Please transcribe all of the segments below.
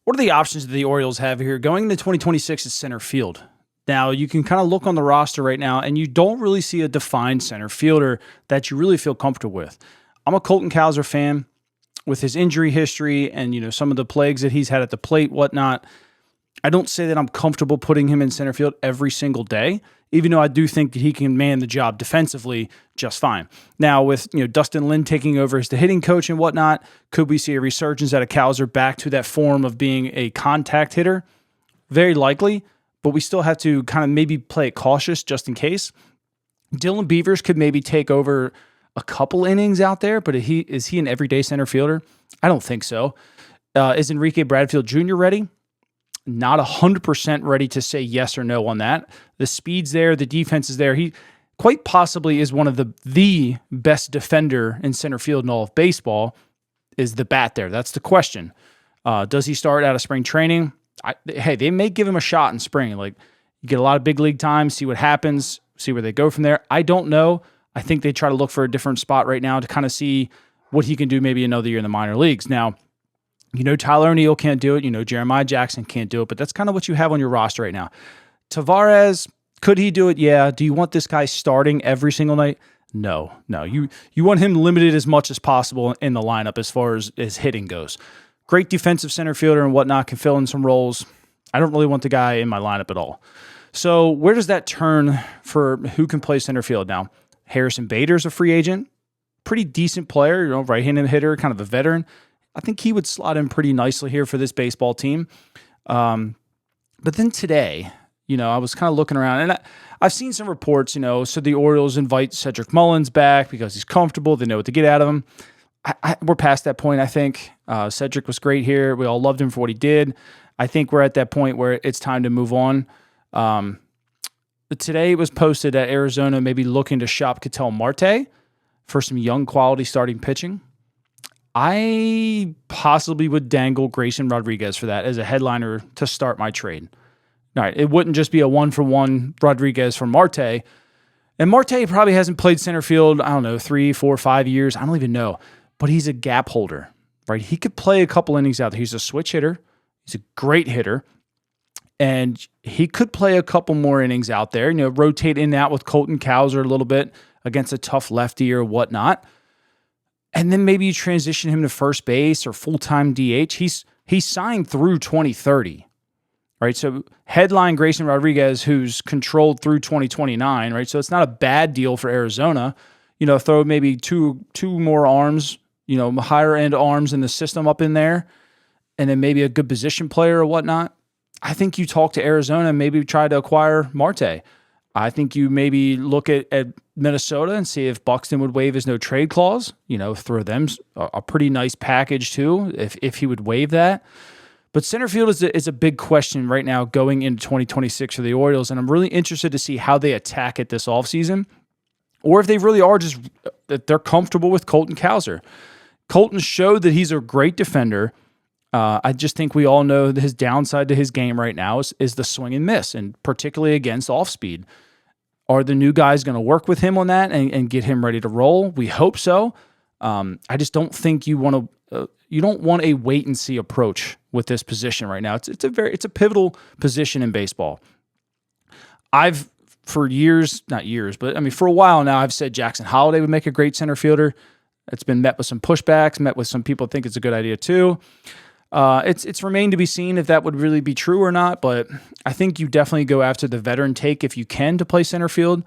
what are the options that the Orioles have here going into 2026 at center field? Now, you can kind of look on the roster right now, and you don't really see a defined center fielder that you really feel comfortable with. I'm a Colton Cowser fan with his injury history and, some of the plagues that he's had at the plate, whatnot. I don't say that I'm comfortable putting him in center field every single day, even though I do think that he can man the job defensively just fine. Now, with Dustin Lin taking over as the hitting coach and whatnot, could we see a resurgence out of Cowser back to that form of being a contact hitter? Very likely, but we still have to kind of maybe play it cautious just in case. Dylan Beavers could maybe take over a couple innings out there, but is he an everyday center fielder? I don't think so. Is Enrique Bradfield Jr. ready? Not 100% ready to say yes or no on that. The speed's there, the defense is there. He quite possibly is one of the best defender in center field in all of baseball. Is the bat there? That's the question. Does he start out of spring training? They may give him a shot in spring. Like, you get a lot of big league time, see what happens, see where they go from there. I don't know. I think they try to look for a different spot right now to kind of see what he can do maybe another year in the minor leagues. Now, Tyler O'Neill can't do it. Jeremiah Jackson can't do it, but that's kind of what you have on your roster right now. Tavares, could he do it? Yeah. Do you want this guy starting every single night? No. You want him limited as much as possible in the lineup as far as hitting goes. Great defensive center fielder and whatnot, can fill in some roles. I don't really want the guy in my lineup at all. So where does that turn for who can play center field now? Harrison Bader's a free agent. Pretty decent player, right-handed hitter, kind of a veteran. I think he would slot in pretty nicely here for this baseball team. But then today, I was kind of looking around, and I've seen some reports, so the Orioles invite Cedric Mullins back because he's comfortable. They know what to get out of him. We're past that point, I think. Cedric was great here. We all loved him for what he did. I think we're at that point where it's time to move on. Today it was posted that Arizona may be looking to shop Ketel Marte for some young quality starting pitching. I possibly would dangle Grayson Rodriguez for that as a headliner to start my trade. All right, it wouldn't just be a 1-for-1 Rodriguez for Marte. And Marte probably hasn't played center field, 3, 4, 5 years. I don't even know. But he's a gap holder, right? He could play a couple innings out there. He's a switch hitter. He's a great hitter. And he could play a couple more innings out there, rotate in and out with Colton Cowser a little bit against a tough lefty or whatnot. And then maybe you transition him to first base or full-time DH. He's signed through 2030, right? So headline Grayson Rodriguez, who's controlled through 2029, right? So it's not a bad deal for Arizona. Throw maybe two more arms, higher-end arms in the system up in there, and then maybe a good position player or whatnot. I think you talk to Arizona and maybe try to acquire Marte. I think you maybe look at Minnesota and see if Buxton would waive his no-trade clause. Throw them a pretty nice package too, if he would waive that. But center field is a big question right now going into 2026 for the Orioles, and I'm really interested to see how they attack it this offseason, or if they really are just that they're comfortable with Colton Cowser. Colton showed that he's a great defender. I just think we all know that his downside to his game right now is the swing and miss, and particularly against off-speed. Are the new guys going to work with him on that and get him ready to roll? We hope so. I just don't think you don't want a wait-and-see approach with this position right now. It's a pivotal position in baseball. For years, not years, but for a while now, I've said Jackson Holliday would make a great center fielder. It's been met with some pushbacks, met with some people think it's a good idea too. It's remained to be seen if that would really be true or not, but I think you definitely go after the veteran take if you can to play center field.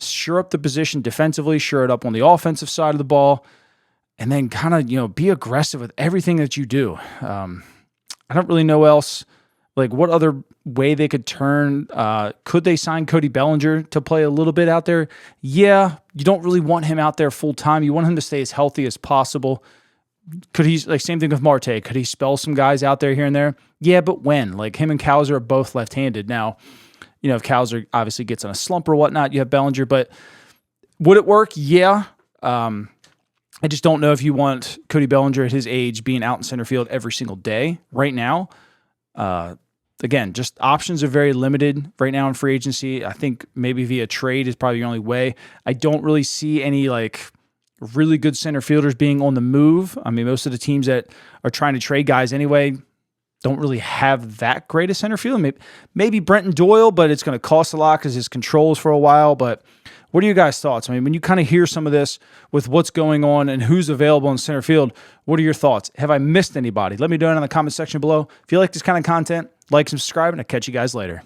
Shore up the position defensively, shore it up on the offensive side of the ball, and then kind of, be aggressive with everything that you do. I don't really know else, what other way they could turn. Could they sign Cody Bellinger to play a little bit out there? Yeah, you don't really want him out there full time. You want him to stay as healthy as possible. Could he, same thing with Marte, could he spell some guys out there here and there? Yeah, but when? Him and Cowser are both left-handed. Now, if Cowser obviously gets on a slump or whatnot, you have Bellinger, but would it work? Yeah. I just don't know if you want Cody Bellinger at his age being out in center field every single day right now. Again, just options are very limited right now in free agency. I think maybe via trade is probably your only way. I don't really see any really good center fielders being on the move. Most of the teams that are trying to trade guys anyway, don't really have that great a center field. Maybe Brenton Doyle, but it's going to cost a lot because his controls for a while. But what are your guys' thoughts? I mean, when you kind of hear some of this with what's going on and who's available in center field, what are your thoughts? Have I missed anybody? Let me know in the comment section below. If you like this kind of content, like, subscribe, and I'll catch you guys later.